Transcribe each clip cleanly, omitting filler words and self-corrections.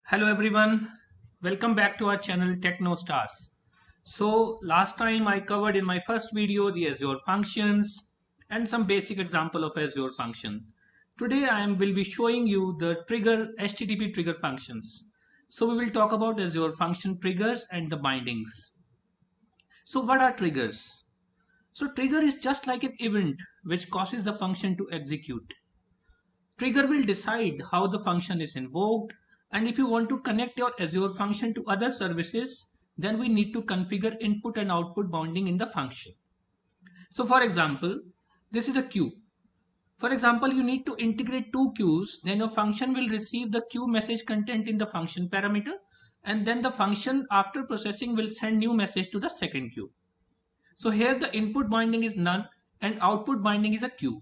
Hello everyone, welcome back to our channel TechnoStars. So last time I covered in my first video the Azure functions and some basic example of Azure function. Today will be showing you the trigger HTTP trigger functions. So we will talk about Azure function triggers and the bindings. So what are triggers? So trigger is just like an event which causes the function to execute. Trigger will decide how the function is invoked, and if you want to connect your Azure function to other services, then we need to configure input and output bounding in the function. So for example, this is a queue. For example, you need to integrate two queues, then your function will receive the queue message content in the function parameter, and then the function after processing will send new message to the second queue. So here the input binding is none and output binding is a queue.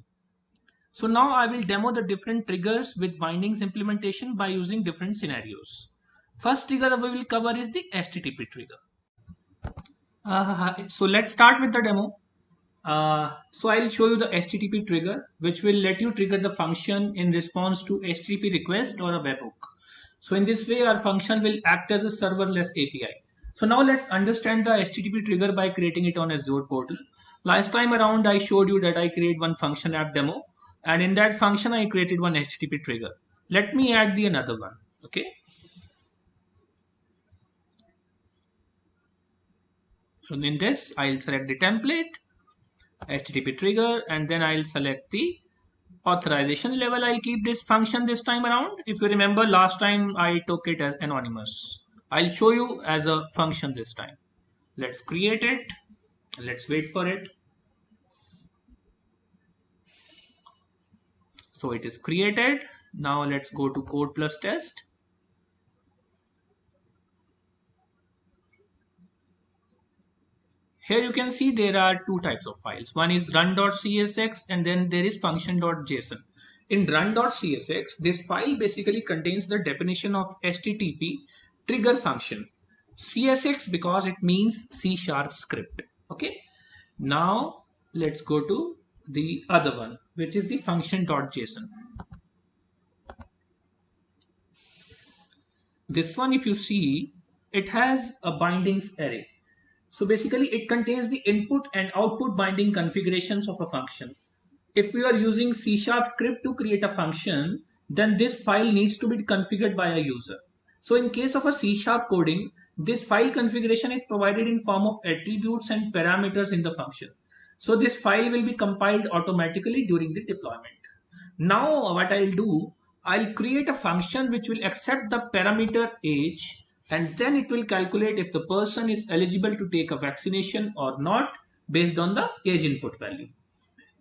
So now I will demo the different triggers with bindings implementation by using different scenarios. First trigger we will cover is the HTTP trigger. So let's start with the demo. So I'll show you the HTTP trigger, which will let you trigger the function in response to HTTP request or a webhook. So in this way, our function will act as a serverless API. So now let's understand the HTTP trigger by creating it on Azure portal. Last time around, I showed you that I create one function app demo, and in that function, I created one HTTP trigger. Let me add the another one. Okay. So in this, I'll select the template, HTTP trigger, and then I'll select the authorization level. I'll keep this function this time around. If you remember last time I took it as anonymous. I'll show you as a function this time. Let's create it. Let's wait for it. So it is created. Now let's go to code plus test. Here you can see there are two types of files. One is run.csx and then there is function.json. In run.csx, this file basically contains the definition of HTTP trigger function. CSX because it means C# script. Okay. Now let's go to the other one, which is the function.json. This one, if you see, it has a bindings array. So basically it contains the input and output binding configurations of a function. If we are using C# script to create a function, then this file needs to be configured by a user. So in case of a C# coding, this file configuration is provided in form of attributes and parameters in the function. So this file will be compiled automatically during the deployment. Now what I'll do, I'll create a function which will accept the parameter age, and then it will calculate if the person is eligible to take a vaccination or not based on the age input value.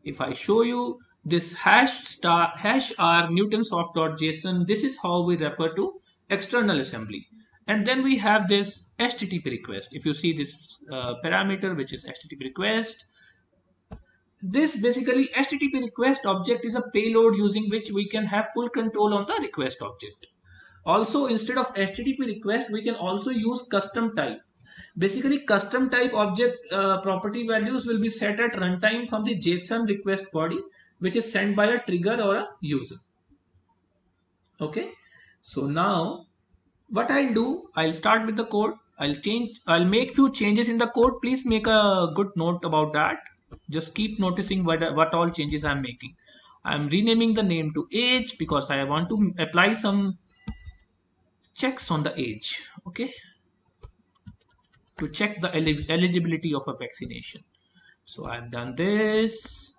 If I show you this #r newtonsoft.json, this is how we refer to external assembly. And then we have this HTTP request. If you see this parameter, which is HTTP request, this basically HTTP request object is a payload using which we can have full control on the request object. Also, instead of HTTP request, we can also use custom type. Basically, custom type object property values will be set at runtime from the JSON request body, which is sent by a trigger or a user. Okay. So now what I'll do, I'll start with the code. I'll make few changes in the code. Please make a good note about that. Just keep noticing what all changes I'm making. I'm renaming the name to age because I want to apply some checks on the age. Okay. To check the eligibility of a vaccination. So I've done this.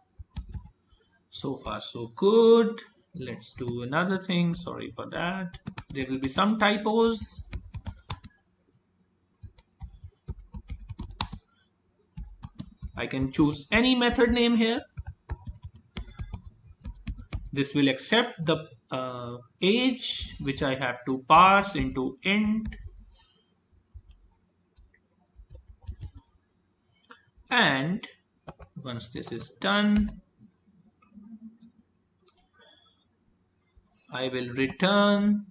So far so good. Let's do another thing. Sorry for that. There will be some typos. I can choose any method name here. This will accept the age, which I have to parse into int. And once this is done, I will return.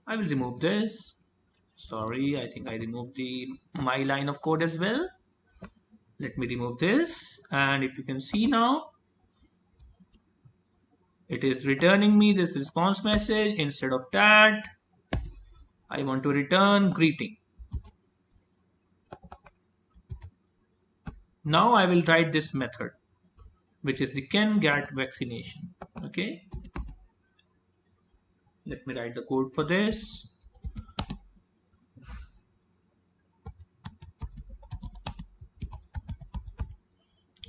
I will remove this. Sorry, I think I removed my line of code as well. Let me remove this. And if you can see now, it is returning me this response message. Instead of that, I want to return greeting. Now I will write this method, which is the can get vaccination. Okay, let me write the code for this.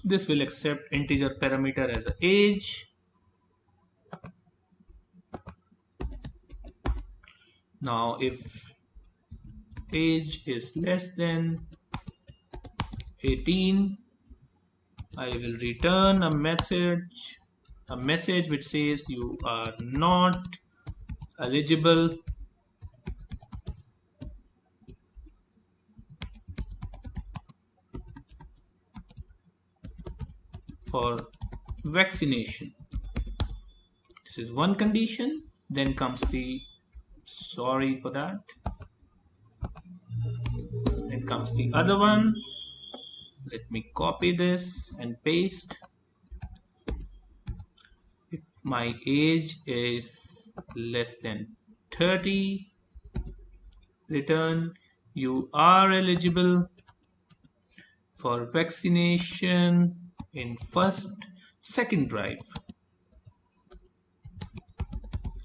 This will accept integer parameter as a age. Now if age is less than 18, I will return a message which says you are not eligible for vaccination. This is one condition. Then comes the, sorry for that, then comes the other one. Let me copy this and paste. If my age is less than 30, return you are eligible for vaccination in second drive.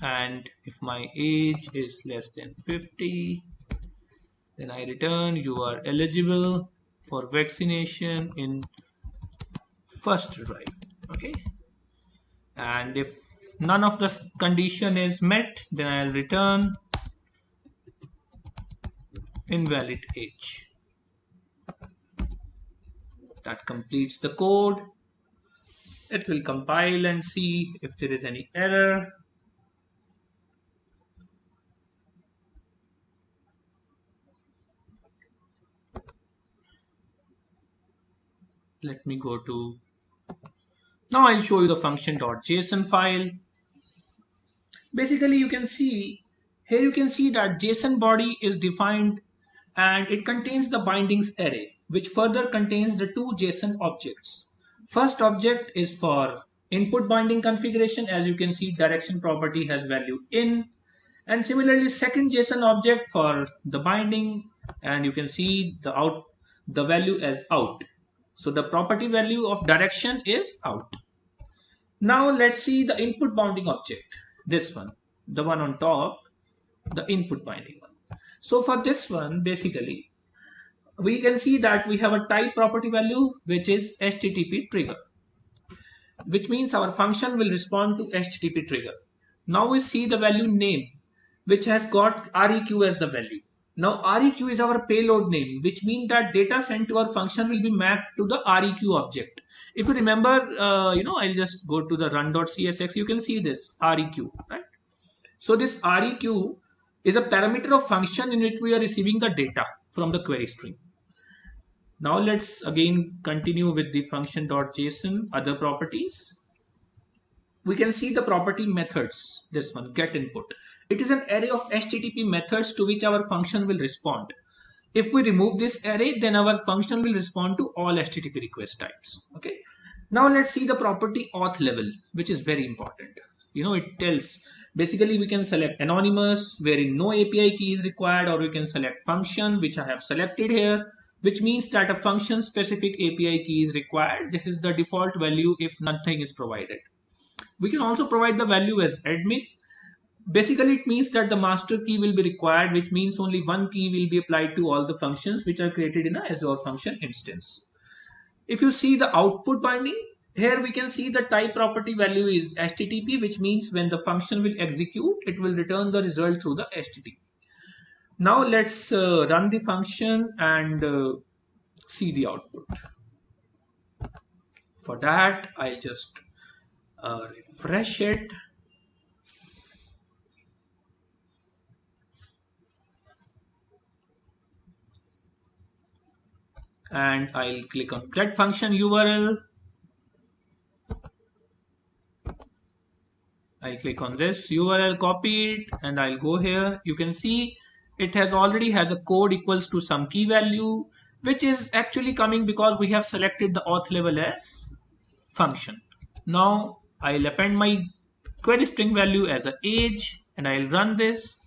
And if my age is less than 50, then I return you are eligible for vaccination in first drive. Okay, and if none of the condition is met, then I'll return invalid age. That completes the code. It will compile and see if there is any error. Let me go to, now I'll show you the function.json file. Basically, you can see here, you can see that JSON body is defined and it contains the bindings array, which further contains the two JSON objects. First object is for input binding configuration. As you can see, direction property has value in, and similarly second JSON object for the binding, and you can see the value as out. So the property value of direction is out. Now let's see the input bounding object, this one, the one on top, the input binding one. So for this one, basically, we can see that we have a type property value, which is HTTP trigger, which means our function will respond to HTTP trigger. Now we see the value name, which has got REQ as the value. Now REQ is our payload name, which means that data sent to our function will be mapped to the REQ object. If you remember, I'll just go to the run.csx. You can see this REQ, right? So this REQ is a parameter of function in which we are receiving the data from the query string. Now let's again continue with the function.json other properties. We can see the property methods, this one, get input. It is an array of HTTP methods to which our function will respond. If we remove this array, then our function will respond to all HTTP request types. Okay. Now let's see the property auth level, which is very important. It tells, basically we can select anonymous, wherein no API key is required, or we can select function, which I have selected here, which means that a function specific API key is required. This is the default value if nothing is provided. We can also provide the value as admin. Basically, it means that the master key will be required, which means only one key will be applied to all the functions which are created in a Azure function instance. If you see the output binding, here we can see the type property value is HTTP, which means when the function will execute, it will return the result through the HTTP. Now let's run the function and see the output. For that, I'll just refresh it. And I'll click on get function URL. I'll click on this URL, copy it, and I'll go here. You can see it already has a code equals to some key value, which is actually coming because we have selected the auth level as function. Now I'll append my query string value as a age, and I'll run this.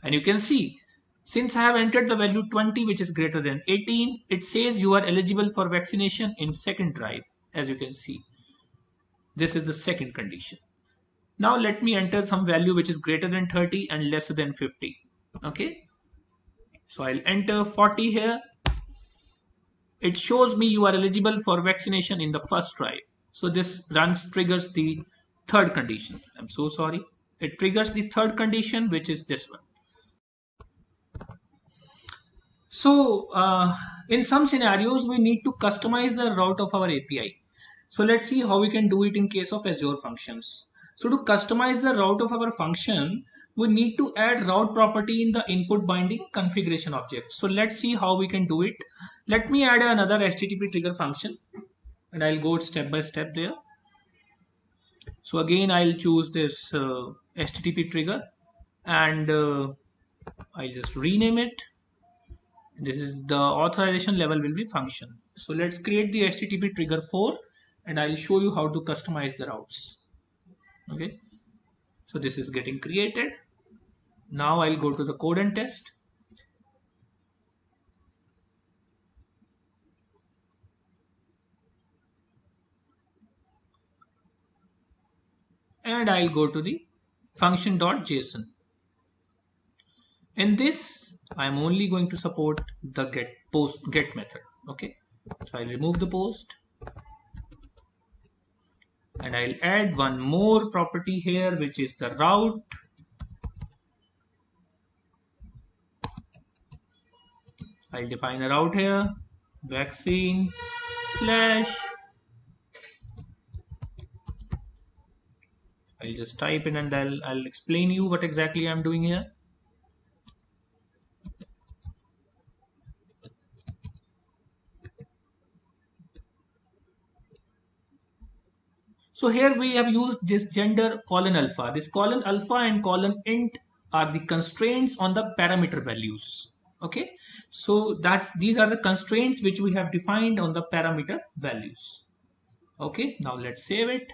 And you can see, since I have entered the value 20, which is greater than 18, it says you are eligible for vaccination in second drive. As you can see, this is the second condition. Now let me enter some value which is greater than 30 and lesser than 50. Okay, so I'll enter 40 here. It shows me you are eligible for vaccination in the first drive. So this triggers the third condition. I'm so sorry. It triggers the third condition, which is this one. So in some scenarios, we need to customize the route of our API. So let's see how we can do it in case of Azure Functions. So to customize the route of our function, we need to add route property in the input binding configuration object. So let's see how we can do it. Let me add another HTTP trigger function, and I'll go step by step there. So again, I'll choose this HTTP trigger, and I'll just rename it. This is the authorization level will be function. So let's create the HTTP trigger 4, and I'll show you how to customize the routes. Okay, so this is getting created. Now I'll go to the code and test. And I'll go to the function.json. In this, I'm only going to support the get method. Okay, so I'll remove the post, and I'll add one more property here, which is the route. I'll define a route here, vaccine slash. I'll just type in and I'll explain you what exactly I'm doing here. So here we have used this gender colon alpha. This colon alpha and colon int are the constraints on the parameter values. Okay, so these are the constraints which we have defined on the parameter values. Okay, now let's save it.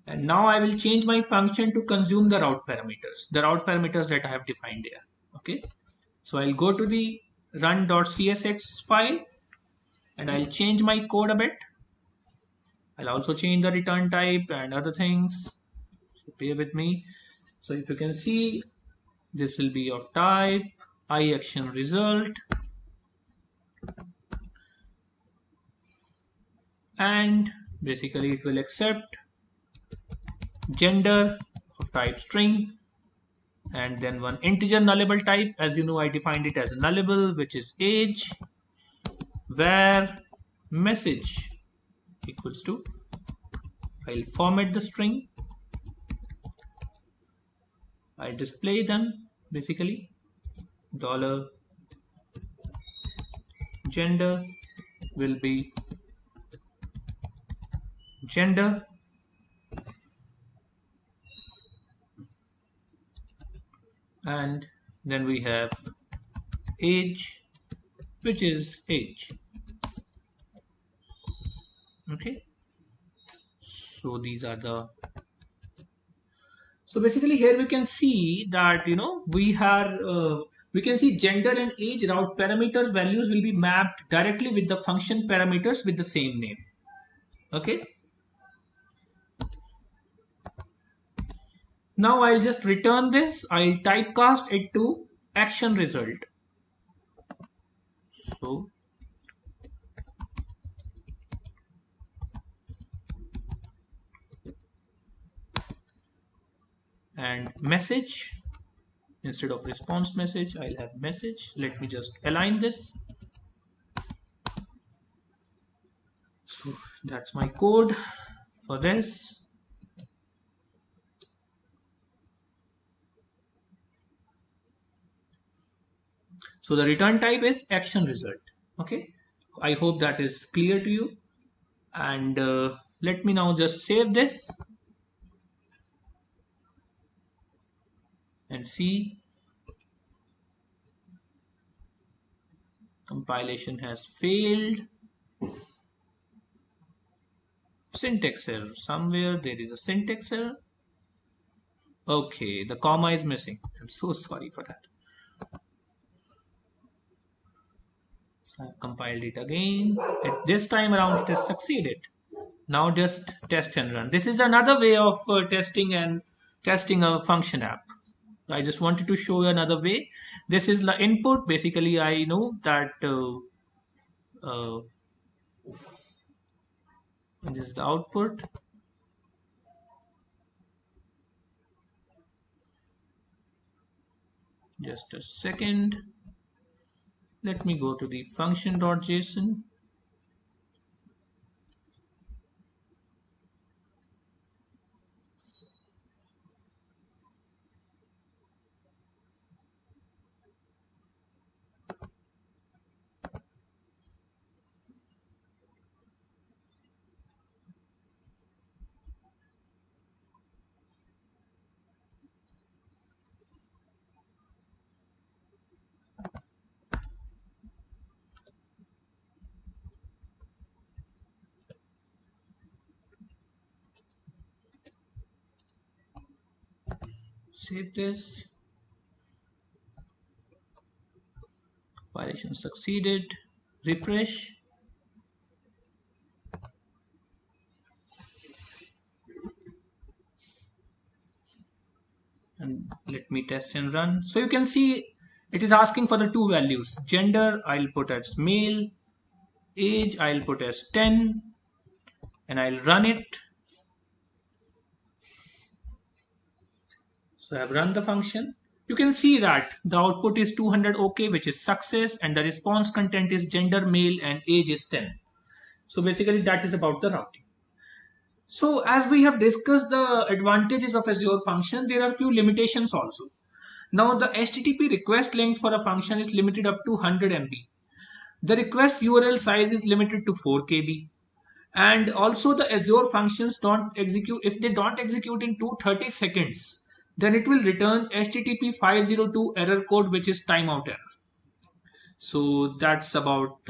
And now I will change my function to consume the route parameters that I have defined here. Okay, so I'll go to the run.csx file, and I'll change my code a bit. I'll also change the return type and other things. So bear with me. So if you can see, this will be of type iActionResult, and basically it will accept gender of type string, and then one integer nullable type. As you know, I defined it as a nullable, which is age, where message equals to, I'll format the string, I'll display them basically dollar gender will be gender, and then we have age, which is age. Okay, so these are the, so basically here we can see that we can see gender and age route parameters values will be mapped directly with the function parameters with the same name. Okay, now I'll just return this. I'll typecast it to action result. So and message, instead of response message, I'll have message. Let me just align this. So that's my code for this. So the return type is action result. Okay, I hope that is clear to you. And let me now just save this and see. Compilation has failed. Syntax error. Somewhere there is a syntax error. Okay, the comma is missing. I'm so sorry for that. So I've compiled it again. This time around it has succeeded. Now just test and run. This is another way of testing a function app. I just wanted to show you another way. This is the input. Basically, I know that uh, this is the output. Just a second. Let me go to the function.json. Save this. Compilation succeeded. Refresh. And let me test and run. So you can see it is asking for the two values. Gender, I'll put as male. Age, I'll put as 10. And I'll run it. So I've run the function. You can see that the output is 200 OK, which is success, and the response content is gender, male, and age is 10. So basically that is about the routing. So as we have discussed the advantages of Azure function, there are few limitations also. Now the HTTP request length for a function is limited up to 100 MB. The request URL size is limited to 4 KB. And also the Azure functions don't execute, if they don't execute in 230 seconds, then it will return HTTP 502 error code, which is timeout error. So that's about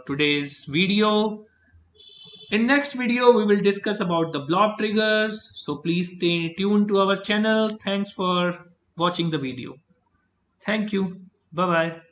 today's video. In next video, we will discuss about the blob triggers. So please stay tuned to our channel. Thanks for watching the video. Thank you. Bye-bye.